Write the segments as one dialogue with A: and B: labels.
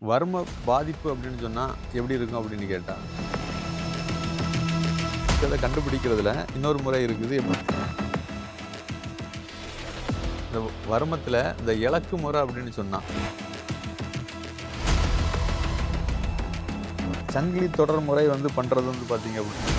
A: வர்ம பாதிப்பு அப்படின்னு சொன்னா எப்படி இருக்கும் அப்படின்னு கேட்டா, இத கண்டுபிடிக்கிறதுல இன்னொரு முறை இருக்குது. இந்த வர்மத்துல இந்த இலக்கு முறை அப்படின்னு சொன்னா, சங்கிலி தொடர் முறை வந்து பண்றது வந்து பார்த்தீங்க அப்படின்னா,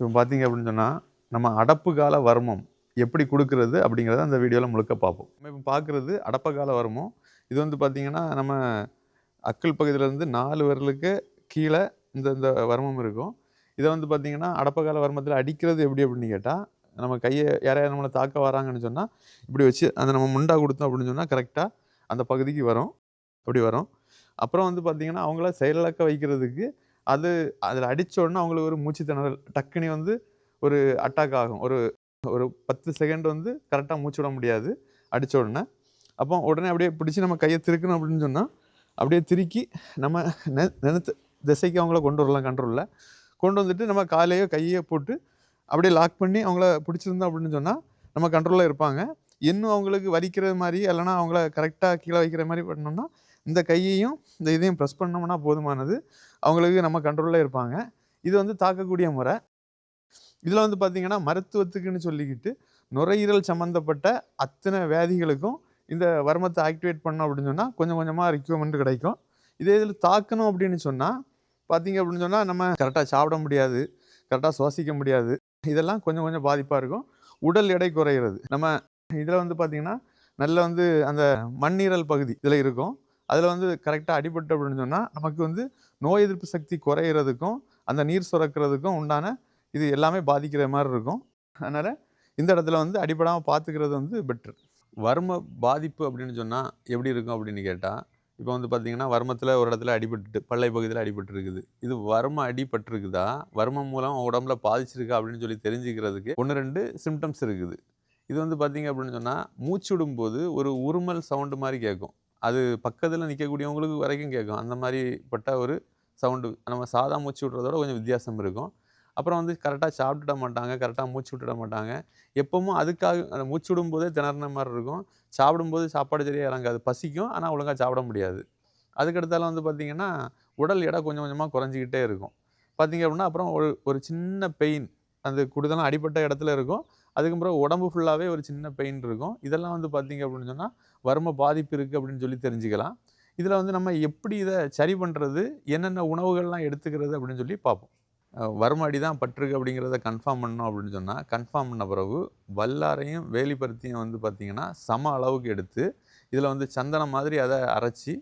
A: இப்போ பார்த்தீங்க அப்படின்னு சொன்னா, நம்ம அடப்பு கால வர்மம் எப்படி குடுக்குறது அப்படிங்கிறத அந்த வீடியோல முழுக்க பார்ப்போம். நம்ம இப்போ பார்க்குறது அடப்ப கால வர்மம். இது வந்து பார்த்தீங்கன்னா, நம்ம அக்குள் பகுதியிலேருந்து 4 விரலுக்கு கீழ இந்த இந்த வர்மம் இருக்கும். இத வந்து பார்த்தீங்கன்னா, அடப்ப கால வர்மத்தில அடிக்கிறது எப்படி அப்படின்னு கேட்டா, நம்ம கைய யாரையாவது நம்மள தாக்க வராங்கன்னு சொன்னா, இப்படி வச்சு அந்த நம்ம முண்டா குடுத்தோம் அப்படின்னு சொன்னா, கரெக்ட்டா அந்த பகுதிக்கு வரும். அப்படி வரும். அப்புறம் வந்து பார்த்தீங்கன்னா, அவங்கள செயலிழக்க வைக்கிறதுக்கு அது அதில அடிச்ச உடனே அவங்களுக்கு ஒரு மூச்சு திணறல் டக்குனு வந்து ஒரு அட்டாக் ஆகும். ஒரு ஒரு 10 செகண்ட் வந்து கரெக்ட்டா மூச்சு விட முடியாது, அடிச்ச உடனே. அப்போ உடனே அப்படியே பிடிச்சு நம்ம கைய திருக்கணும் அப்படின்னு சொன்னா, அப்படியே திருக்கி நம்ம நினைத்த திசைக்கு அவங்கள கொண்டு வரலாம் கண்ட்ரோல்ல. கொண்டு வந்துட்டு நம்ம காலையோ, கையோ போட்டு அப்படியே லாக் பண்ணி அவங்கள பிடிச்சிருந்தோம் அப்படின்னு சொன்னா, நம்ம கண்ட்ரோல்ல இருப்பாங்க. இன்னும் அவங்களுக்கு வலிக்கிறது மாரி, இல்லன்னா அவங்கள கரெக்ட்டா கீழ வைக்கிற மாரி பண்ணோம்னா, இந்த கையையும், இந்த இதையும் பிரஸ் பண்ணோம்னா போதுமானது. அவங்களுக்கு நம்ம கண்ட்ரோல்ல இருப்பாங்க. இது வந்து தாக்கக்கூடிய முறை. இதுல வந்து பார்த்தீங்கன்னா, மருத்துவத்துக்குன்னு சொல்லிக்கிட்டு, நுரையீரல் சம்மந்தப்பட்ட அத்தனை வியாதிகளுக்கும் இந்த வர்மத்த ஆக்டிவேட் பண்ணோம் அப்படின்னு சொன்னா, கொஞ்சம் கொஞ்சமா ரெக்யூர்மென்ட் கிடைக்கும். இதே இதில தாக்கணும் அப்படின்னு சொன்னா, பார்த்தீங்க அப்படின்னு சொன்னா, நம்ம கரெக்ட்டா சாப்பிட முடியாது. கரெக்ட்டா சுவாசிக்க முடியாது. இதெல்லாம் கொஞ்சம் கொஞ்சம் பாதிப்பா இருக்கும். உடல் எடை குறையிறது. நம்ம இதில வந்து பார்த்தீங்கன்னா, நல்ல வந்து அந்த மண்ணீரல் பகுதி இதில இருக்கும். அதில வந்து கரெக்ட்டா அடிபட்டு அப்படின்னு சொன்னா, நமக்கு வந்து நோய் எதிர்ப்பு சக்தி குறையிறதுக்கும், அந்த நீர் சுரக்கிறதுக்கும் உண்டான இது எல்லாமே பாதிக்கிற மாரி இருக்கும். அதனால இந்த இடத்துல வந்து அடிபடாம பார்த்துக்கிறது வந்து பெட்டர். வர்ம பாதிப்பு அப்படின்னு சொன்னா எப்படி இருக்கும் அப்படின்னு கேட்டா, இப்போ வந்து பார்த்தீங்கன்னா, வர்மத்தில ஒரு இடத்துல அடிபட்டுட்டு, பல்லை பகுதியில அடிபட்டுருக்குது. இது வர்ம அடிபட்டுருக்குதா? வர்மம் மூலம் உடம்புல பாதிச்சிருக்கா அப்படின்னு சொல்லி தெரிஞ்சுக்கிறதுக்கு 1, 2 சிம்ப்டம்ஸ் இருக்குது. இது வந்து பார்த்தீங்க அப்படின்னு சொன்னா, மூச்சு விடும்போது ஒரு உருமல் சவுண்ட் மாரி கேட்கும். அது பக்கத்தில நிக்கக்கூடியவங்களுக்கு வரைக்கும் கேட்கும். அந்த மாரி பட்ட ஒரு சவுண்டு. நம்ம சாதா மூச்சு விடுறதோட கொஞ்சம் வித்தியாசம் இருக்கும். அப்புறம் வந்து கரெக்ட்டா சாப்பிட்டுட மாட்டாங்க. கரெக்ட்டா மூச்சு விட்டுட மாட்டாங்க. எப்பவும் அதுக்காக அந்த மூச்சு விடும்போதே திணறுன மாரி இருக்கும். சாப்பிடும்போது சாப்பாடு சரியா இறங்காது. பசிக்கும். ஆனா ஒழுங்கா சாப்பிட முடியாது. அதுக்கடுத்தால வந்து பார்த்தீங்கன்னா, உடல் எடை கொஞ்சம் கொஞ்சமா குறைஞ்சுக்கிட்டே இருக்கும். பார்த்தீங்க அப்படின்னா, அப்புறம் ஒரு ஒரு சின்ன பெயின் அந்த கூடுதலா அடிபட்ட இடத்துல இருக்கும். அதுக்கப்புறம் உடம்பு ஃபுல்லாவே ஒரு சின்ன பெயின் இருக்கும். இதெல்லாம் வந்து பார்த்தீங்க அப்படின்னு சொன்னா, வர்ம பாதிப்பு இருக்கு அப்படின்னு சொல்லி தெரிஞ்சுக்கலாம். இதில வந்து நம்ம எப்படி இத சரி பண்றது? என்னென்ன உணவுகள்லாம் எடுத்துக்கிறது அப்படின்னு சொல்லி பார்ப்போம். வர்ம அடி தான் பட்டிருக்கு அப்படிங்கிறத கன்ஃபார்ம் பண்ணோம் அப்படின்னு சொன்னா, கன்ஃபார்ம் பண்ண பிறகு வல்லாரையும், வேலிப்பருத்தியும் வந்து பார்த்தீங்கன்னா, சம அளவுக்கு எடுத்து, இதில வந்து சந்தனம் மாதிரி அத அரைச்சு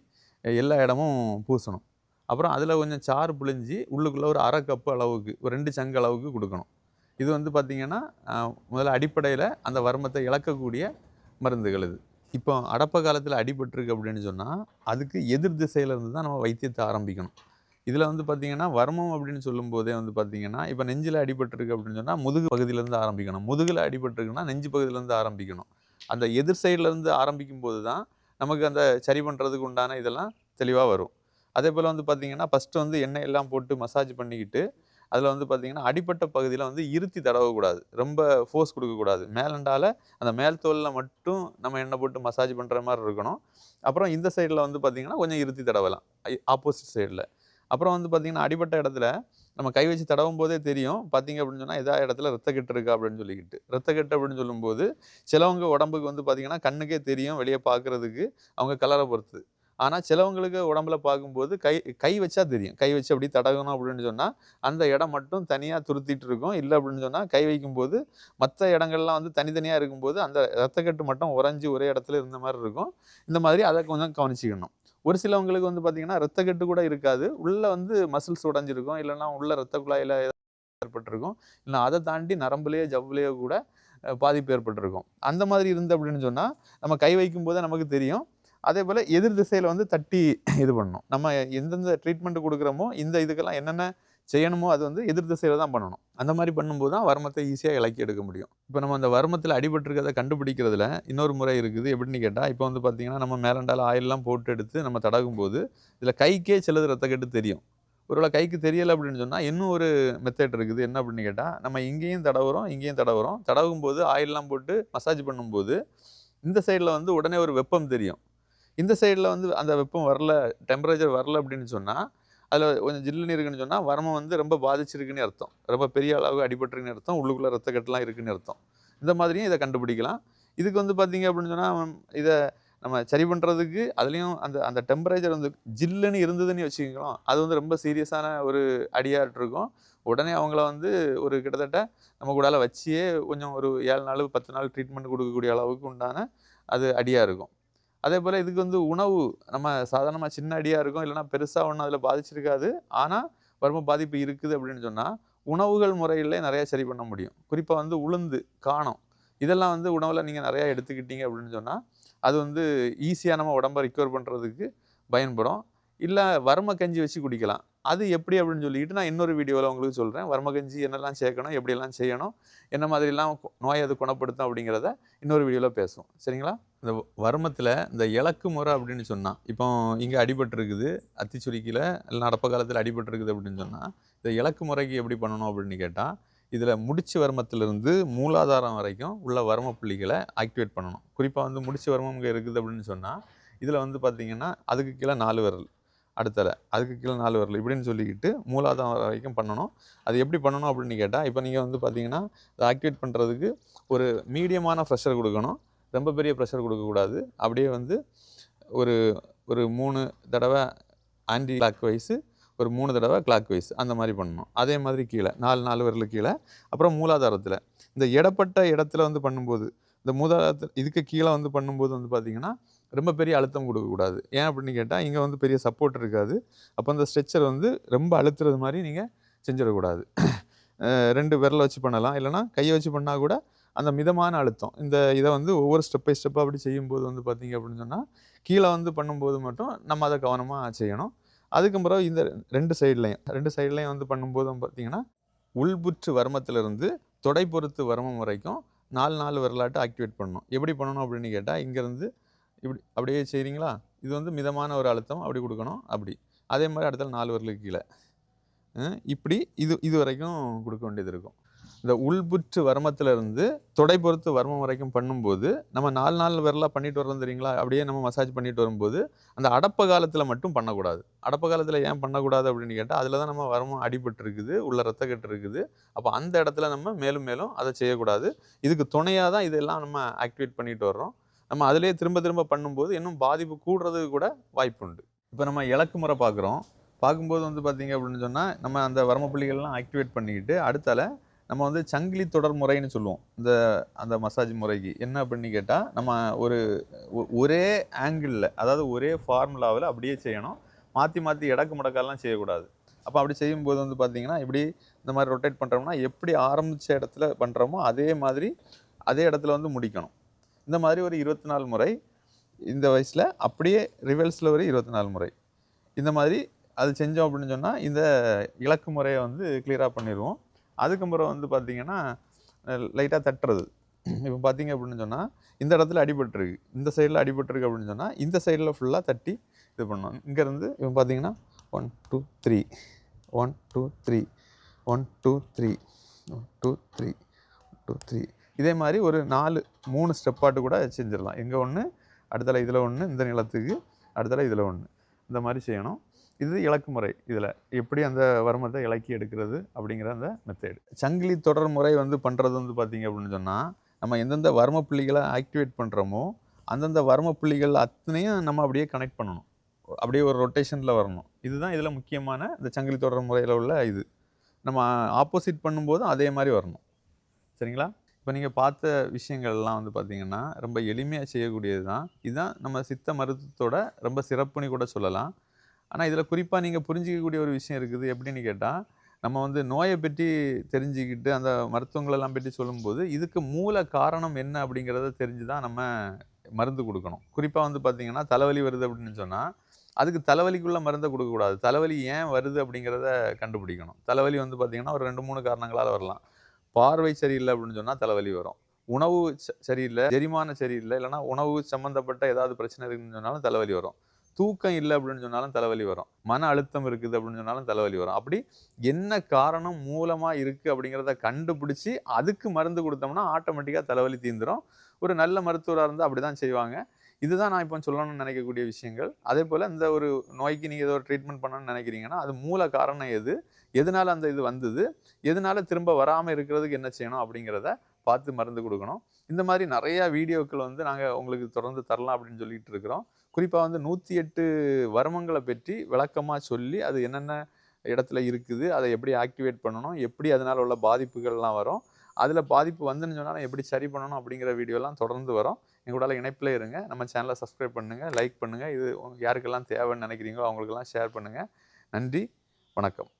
A: எல்லா இடமும் பூசணும். அப்புறம் அதில கொஞ்சம் சாறு பிழிஞ்சு உள்ளுக்குள்ள ஒரு 1/2 கப் அளவுக்கு, ஒரு 2 சங்கு அளவுக்கு குடுக்கணும். இது வந்து பார்த்தீங்கன்னா, முதல்ல அடிப்படையில அந்த வர்மத்த இழக்கக்கூடிய மருந்துகள் இது. இப்போ அடப்ப காலத்தில அடிபட்டிருக்கு அப்படின்னு சொன்னா, அதுக்கு எதிர் திசையில இருந்து தான் நம்ம வைத்தியத்த ஆரம்பிக்கணும். இதில வந்து பார்த்தீங்கன்னா, வர்மம் அப்படின்னு சொல்லும்போதே வந்து பார்த்தீங்கன்னா, இப்ப நெஞ்சில அடிபட்டிருக்கு அப்படின்னு சொன்னா, முதுகு பகுதியிலேருந்து ஆரம்பிக்கணும். முதுகுல அடிபட்டிருக்குன்னா, நெஞ்சு பகுதியிலேருந்து ஆரம்பிக்கணும். அந்த எதிர் சைட்லேருந்து ஆரம்பிக்கும்போது தான், நமக்கு அந்த சரி பண்றதுக்கு உண்டான இதெல்லாம் தெளிவா வரும். அதேபோல வந்து பார்த்தீங்கன்னா, ஃபர்ஸ்ட்டு வந்து எண்ணெய் எல்லாம் போட்டு மசாஜ் பண்ணிக்கிட்டு, அதில வந்து பார்த்தீங்கன்னா, அடிபட்ட பகுதியில வந்து இருத்தி தடவக்கூடாது. ரொம்ப ஃபோர்ஸ் குடுக்கக்கூடாது. மேலண்டால அந்த மேல் தோல்ல மட்டும் நம்ம எண்ணெய் போட்டு மசாஜ் பண்ற மாரி இருக்கணும். அப்புறம் இந்த சைட்ல வந்து பார்த்தீங்கன்னா, கொஞ்சம் இருத்தி தடவலாம். ஆப்போசிட் சைட்ல. அப்புறம் வந்து பார்த்தீங்கன்னா, அடிபட்ட இடத்துல நம்ம கை வச்சு தடவும்போதே தெரியும். பார்த்தீங்க அப்படின்னு சொன்னா, எதா இடத்துல ரத்தக்கட்டு இருக்கா அப்படின்னு சொல்லிக்கிட்டு. ரத்தக்கட்டு அப்படின்னு சொல்லும்போது, சிலவங்க உடம்புக்கு வந்து பார்த்தீங்கன்னா, கண்ணுக்கே தெரியும் வெளிய பார்க்கறதுக்கு, அவங்க கலர பொறுத்து. ஆனா சிலவங்களுக்கு உடம்புல பார்க்கும்போது கை கை வச்சா தெரியும். கை வச்சு அப்படி தடவணும் அப்படின்னு சொன்னா, அந்த இடம் மட்டும் தனியா துருத்திட்டு இருக்கும். இல்ல அப்படின்னு சொன்னா, கை வைக்கும்போது மத்த இடங்கள்லாம் வந்து தனித்தனியா இருக்கும்போது, அந்த ரத்தக்கட்டு மட்டும் உறைஞ்சு ஒரே இடத்துல இருந்த மாரி இருக்கும். இந்த மாதிரி அத கொஞ்சம் கவனிச்சுக்கணும். ஒரு சிலவங்களுக்கு வந்து பார்த்தீங்கன்னா, ரத்தக்கட்டு கூட இருக்காது. உள்ள வந்து மசில்ஸ் உடைஞ்சிருக்கும். இல்லன்னா உள்ள ரத்த குழாயில ஏற்பட்டிருக்கும். இல்ல அத தாண்டி நரம்புலயோ, ஜவ்வுலயோ கூட பாதிப்பு ஏற்பட்டிருக்கும். அந்த மாதிரி இருந்து அப்படின்னு சொன்னா, நம்ம கை வைக்கும்போதே நமக்கு தெரியும். அதேபோல எதிர் திசையில வந்து தட்டி இது பண்ணணும். நம்ம எந்தெந்த ட்ரீட்மெண்ட் குடுக்குறோமோ, இந்த இதுக்கெல்லாம் என்னென்ன செய்யணுமோ அது வந்து எதிர் திசையில் தான் பண்ணணும். அந்த மாதிரி பண்ணும்போது தான் வருமத்தை ஈஸியாக இலக்கி எடுக்க முடியும். இப்போ நம்ம அந்த வருமத்தில் அடிபட்டிருக்கிறத கண்டுபிடிக்கிறதுல இன்னொரு முறை இருக்குது. எப்படின்னு கேட்டால், இப்போ வந்து பார்த்தீங்கன்னா நம்ம மேலண்டால் ஆயிலெலாம் போட்டு எடுத்து நம்ம தடகும் போது இதில் கைக்கே சிலது ரத்தக்கட்டு தெரியும். ஒருவேளை கைக்கு தெரியலை அப்படின்னு சொன்னால் இன்னும் ஒரு மெத்தட் இருக்குது. என்ன அப்படின்னு கேட்டால், நம்ம இங்கேயும் தடவுறோம் இங்கேயும் தடவுறோம். தடவும் போது ஆயிலெலாம் போட்டு மசாஜ் பண்ணும்போது இந்த சைடில் வந்து உடனே ஒரு வெப்பம் தெரியும். இந்த சைடில் வந்து அந்த வெப்பம் வரல, டெம்பரேச்சர் வரல அப்படின்னு சொன்னால், அதில் கொஞ்சம் ஜில்லுன்னு இருக்குன்னு சொன்னால் வருமம் வந்து ரொம்ப பாதிச்சிருக்குன்னு அர்த்தம். ரொம்ப பெரிய அளவு அடிபட்டிருக்குன்னு அர்த்தம். உள்ளுக்குள்ளே ரத்தக்கட்டுலாம் இருக்குன்னு அர்த்தம். இந்த மாதிரியும் இதை கண்டுபிடிக்கலாம். இதுக்கு வந்து பார்த்தீங்க அப்படின்னு சொன்னால், இதை நம்ம சரி பண்ணுறதுக்கு அதுலேயும் அந்த அந்த டெம்பரேச்சர் வந்து ஜில்லுன்னு இருந்ததுன்னு வச்சுக்கோங்களேன், அது வந்து ரொம்ப சீரியஸான ஒரு அடியாட்டு இருக்கும். உடனே அவங்கள வந்து ஒரு கிட்டத்தட்ட நம்ம கூடால வச்சியே கொஞ்சம் ஒரு 7 நாள் 10 நாள் ட்ரீட்மெண்ட் கொடுக்கக்கூடிய அளவுக்கு உண்டான அது அடியாக இருக்கும். அதே போல் இதுக்கு வந்து உணவு நம்ம சாதாரணமாக சின்ன அடியாக இருக்கும், இல்லைனா பெருசாக ஒன்றும் அதில் பாதிச்சிருக்காது. ஆனால் வரும பாதிப்பு இருக்குது அப்படின்னு சொன்னால் உணவுகள் முறையிலே நிறையா சரி பண்ண முடியும். குறிப்பாக வந்து உளுந்து, காணம் இதெல்லாம் வந்து உணவில் நீங்கள் நிறையா எடுத்துக்கிட்டீங்க அப்படின்னு சொன்னால் அது வந்து ஈஸியாக நம்ம உடம்பை ரிக்கவர் பண்ணுறதுக்கு பயன்படும். இல்லை வரும கஞ்சி வச்சு குடிக்கலாம். அது எப்படி அப்படின்னு சொல்லிக்கிட்டு நான் இன்னொரு வீடியோவில் உங்களுக்கு சொல்கிறேன். வரும கஞ்சி என்னெல்லாம் சேர்க்கணும், எப்படியெல்லாம் செய்யணும், என்ன மாதிரிலாம் நோயை அது குணப்படுத்தும் அப்படிங்கிறத இன்னொரு வீடியோவில் பேசுவோம். சரிங்களா? இந்த வருமத்தில் இந்த இலக்கு முறை அப்படின்னு சொன்னால், இப்போ இங்கே அடிபட்டிருக்குது, அத்திச்சுருக்கியில் இல்லை நடப்பு காலத்தில் அடிபட்டிருக்குது அப்படின்னு சொன்னால், இந்த இலக்கு முறைக்கு எப்படி பண்ணணும் அப்படின்னு கேட்டால், இதில் முடிச்சு வருமத்திலிருந்து மூலாதாரம் வரைக்கும் உள்ள வரும புள்ளிகளை ஆக்டிவேட் பண்ணணும். குறிப்பாக வந்து முடிச்சு வருமம் இங்கே இருக்குது அப்படின்னு சொன்னால், இதில் வந்து பார்த்திங்கன்னா அதுக்கு கீழே 4 விரல், அடுத்தல அதுக்கு கீழே 4 விரல் இப்படின்னு சொல்லிக்கிட்டு மூலாதாரம் வரைக்கும் பண்ணணும். அது எப்படி பண்ணணும் அப்படின்னு கேட்டால், இப்போ நீங்கள் வந்து பார்த்தீங்கன்னா அதை ஆக்டிவேட் பண்ணுறதுக்கு ஒரு மீடியமான ப்ரெஷர் கொடுக்கணும். ரொம்ப பெரிய ப்ரெஷர் கொடுக்கக்கூடாது. அப்படியே வந்து ஒரு ஒரு 3 தடவை ஆன்டி கிளாக் வைஸு, ஒரு 3 தடவை கிளாக் வைஸ் அந்த மாதிரி பண்ணணும். அதே மாதிரி கீழே 4 விரலுக்கு கீழே, அப்புறம் மூலாதாரத்தில் இந்த இடப்பட்ட இடத்துல வந்து பண்ணும்போது, இந்த மூலாதாரத்தில் இதுக்கு கீழே வந்து பண்ணும்போது வந்து பார்த்திங்கன்னா ரொம்ப பெரிய அழுத்தம் கொடுக்கக்கூடாது. ஏன் அப்படின்னு கேட்டால், இங்கே வந்து பெரிய சப்போர்ட் இருக்காது. அப்போ அந்த ஸ்ட்ரெச்சர் வந்து ரொம்ப அழுத்துறது மாதிரி நீங்கள் செஞ்சிடக்கூடாது. 2 விரலை வச்சு பண்ணலாம், இல்லைனா கையை வச்சு பண்ணால் கூட அந்த மிதமான அழுத்தம். இந்த இதை வந்து ஒவ்வொரு ஸ்டெப் பை ஸ்டெப்பாக அப்படி செய்யும்போது வந்து பார்த்திங்க அப்படின்னு சொன்னால், கீழே வந்து பண்ணும்போது மட்டும் நம்ம அதை கவனமாக செய்யணும். அதுக்கு பிறகு இந்த 2 சைட்லையும் வந்து பண்ணும்போது பார்த்திங்கன்னா, உள்புற்று வருமத்திலிருந்து தொடை பொறுத்து வருமம் வரைக்கும் 4 விரலாட்டு ஆக்டிவேட் பண்ணணும். எப்படி பண்ணணும் அப்படின்னு கேட்டால், இங்கேருந்து இப்படி அப்படியே செய்கிறீங்களா, இது வந்து மிதமான ஒரு அழுத்தம் அப்படி கொடுக்கணும். அப்படி அதே மாதிரி அடுத்த 4 விரலுக்கு கீழே இப்படி இது வரைக்கும் கொடுக்க வேண்டியது இருக்கும். இந்த உள்புற்று வருமத்திலிருந்து தொடை பொறுத்து வருமம் வரைக்கும் பண்ணும்போது நம்ம 4 விரலாக பண்ணிட்டு வரோம் தெரியுங்களா, அப்படியே நம்ம மசாஜ் பண்ணிட்டு வரும்போது அந்த அடப்ப காலத்தில் மட்டும் பண்ணக்கூடாது. அடப்ப காலத்தில் ஏன் பண்ணக்கூடாது அப்படின்னு கேட்டால், அதில் தான் நம்ம வருமம் அடிபட்டுருக்குது, உள்ள ரத்தக்கட்டு இருக்குது. அப்போ அந்த இடத்துல நம்ம மேலும் மேலும் அதை செய்யக்கூடாது. இதுக்கு துணையாக தான் இதெல்லாம் நம்ம ஆக்டிவேட் பண்ணிட்டு வர்றோம். நம்ம அதிலே திரும்ப திரும்ப பண்ணும்போது இன்னும் பாதிப்பு கூடுறதுக்கு கூட வாய்ப்பு உண்டு. இப்போ நம்ம இலக்கு முறை பார்க்கும்போது வந்து பார்த்திங்க அப்படின்னு சொன்னால், நம்ம அந்த வரும புள்ளிகள்லாம் ஆக்டிவேட் பண்ணிக்கிட்டு அடுத்தால நம்ம வந்து சங்கிலி தொடர் முறைன்னு சொல்லுவோம். அந்த மசாஜ் முறைக்கு என்ன அப்படின்னு கேட்டால், நம்ம ஒரே ஆங்கிளில், அதாவது ஒரே ஃபார்முலாவில் அப்படியே செய்யணும். மாற்றி மாற்றி எடக்கு முடக்காலாம் செய்யக்கூடாது. அப்போ அப்படி செய்யும்போது வந்து பார்த்திங்கன்னா, இப்படி இந்த மாதிரி ரொட்டேட் பண்ணுறோம்னா எப்படி ஆரம்பித்த இடத்துல பண்ணுறோமோ அதே இடத்துல வந்து முடிக்கணும். இந்த மாதிரி ஒரு 24 முறை இந்த வயசில், அப்படியே ரிவர்ஸில் ஒரு 24 முறை இந்த மாதிரி அது செஞ்சோம் அப்படின்னு சொன்னால் இந்த இலக்கு முறையை வந்து கிளியராக பண்ணிடுவோம். அதுக்கப்புறம் வந்து பார்த்திங்கன்னா லைட்டாக தட்டுறது. இப்போ பார்த்திங்க அப்படின்னு சொன்னால் இந்த இடத்துல அடிபட்டுருக்கு, இந்த சைடில் அடிபட்டுருக்கு அப்படின்னு சொன்னால் இந்த சைடில் ஃபுல்லாக தட்டி இது பண்ணணும். இங்கேருந்து இப்போ பார்த்திங்கன்னா 1 2 3 1 2 3 1 2 3 1 2 3 2 3 இதே மாதிரி ஒரு 3 ஸ்டெப்பாட்டு கூட செஞ்சிடலாம். இங்கே ஒன்று, அடுத்தல இதில் ஒன்று, இந்த நிலத்துக்கு அடுத்தல இதில் ஒன்று, இந்த மாதிரி செய்யணும். இது இலக்கு முறை. இதில் எப்படி அந்த வருமத்தை இலக்கி எடுக்கிறது அப்படிங்கிற அந்த மெத்தேடு. சங்கிலி தொடர் முறை வந்து பண்ணுறது வந்து பார்த்திங்க அப்படின்னு சொன்னால், நம்ம எந்தெந்த வரும புள்ளிகளை ஆக்டிவேட் பண்ணுறோமோ அந்தந்த வரும புள்ளிகள் அத்தனையும் நம்ம அப்படியே கனெக்ட் பண்ணணும். அப்படியே ஒரு ரொட்டேஷனில் வரணும். இதுதான் இதில் முக்கியமான இந்த சங்கிலி தொடர் முறையில் உள்ள இது. நம்ம ஆப்போசிட் பண்ணும்போதும் அதே மாதிரி வரணும். சரிங்களா? இப்போ நீங்கள் பார்த்த விஷயங்கள்லாம் வந்து பார்த்திங்கன்னா ரொம்ப எளிமையாக செய்யக்கூடியது தான். இதுதான் நம்ம சித்த மருத்துவத்தோட ரொம்ப சிறப்புன்னு கூட சொல்லலாம். ஆனால் இதில் குறிப்பாக நீங்கள் புரிஞ்சிக்கக்கூடிய ஒரு விஷயம் இருக்குது. எப்படின்னு கேட்டால், நம்ம வந்து நோயை பற்றி தெரிஞ்சுக்கிட்டு அந்த மருத்துவங்களெல்லாம் பற்றி சொல்லும்போது இதுக்கு மூல காரணம் என்ன அப்படிங்கிறத தெரிஞ்சு தான் நம்ம மருந்து கொடுக்கணும். குறிப்பாக வந்து பார்த்திங்கன்னா தலைவலி வருது அப்படின்னு சொன்னால் அதுக்கு தலைவலிக்குள்ள மருந்தை கொடுக்கக்கூடாது. தலைவலி ஏன் வருது அப்படிங்கிறத கண்டுபிடிக்கணும். தலைவலி வந்து பார்த்தீங்கன்னா, ஒரு 2, 3 காரணங்களால வரலாம். பார்வை சரியில்லை அப்படின்னு சொன்னா தலைவலி வரும். உணவு சரியில்ல, செரிமானம் சரியில்ல, இல்லன்னா உணவு சம்மந்தப்பட்ட ஏதாவது பிரச்சனை இருக்குன்னு சொன்னாலும் தலைவலி வரும். தூக்கம் இல்ல அப்படின்னு சொன்னாலும் தலைவலி வரும். மன அழுத்தம் இருக்குது அப்படின்னு சொன்னாலும் தலைவலி வரும். அப்படி என்ன காரணம் மூலமா இருக்கு அப்படிங்கிறத கண்டுபிடிச்சு, அதுக்கு மருந்து குடுத்தோம்னா ஆட்டோமேட்டிக்கா தலைவலி தீர்ந்துரும். ஒரு நல்ல மருத்துவரா இருந்தா அப்படிதான் செய்வாங்க. இதுதான் நான் இப்போ சொல்லணும்னு நினைக்கக்கூடிய விஷயங்கள். அதேபோல இந்த ஒரு நோய்க்கு நீங்க ஏதோ ஒரு ட்ரீட்மெண்ட் பண்ணணும்னு நினைக்கிறீங்கன்னா, அது மூல காரணம் எது? எதனால அந்த இது வந்தது? எதனால திரும்ப வராம இருக்கிறதுக்கு என்ன செய்யணும்? அப்படிங்கிறத பார்த்து மருந்து குடுக்கணும். இந்த மாரி நெறைய வீடியோக்கள் வந்து நாங்க உங்களுக்கு தொடர்ந்து தரலாம் அப்படின்னு சொல்லிட்டு இருக்கிறோம். குறிப்பா வந்து 108 வர்மங்கள பற்றி விளக்கமா சொல்லி, அது என்னென்ன இடத்துல இருக்குது? அத எப்படி ஆக்டிவேட் பண்ணணும்? எப்படி அதனால உள்ள பாதிப்புகள்லாம் வரும்? அதுல பாதிப்பு வந்துன்னு சொன்னாலும் எப்படி சரி பண்ணணும்? அப்படிங்கிற வீடியோலாம் தொடர்ந்து வரும். எங்க கூடால இணைப்பிலே இருங்க. நம்ம சேனல சப்ஸ்கிரைப் பண்ணுங்க, லைக் பண்ணுங்க. இது யாருக்கெல்லாம் தேவைன்னு நினைக்கிறீங்களோ அவங்களுக்கெல்லாம் ஷேர் பண்ணுங்க. நன்றி, வணக்கம்.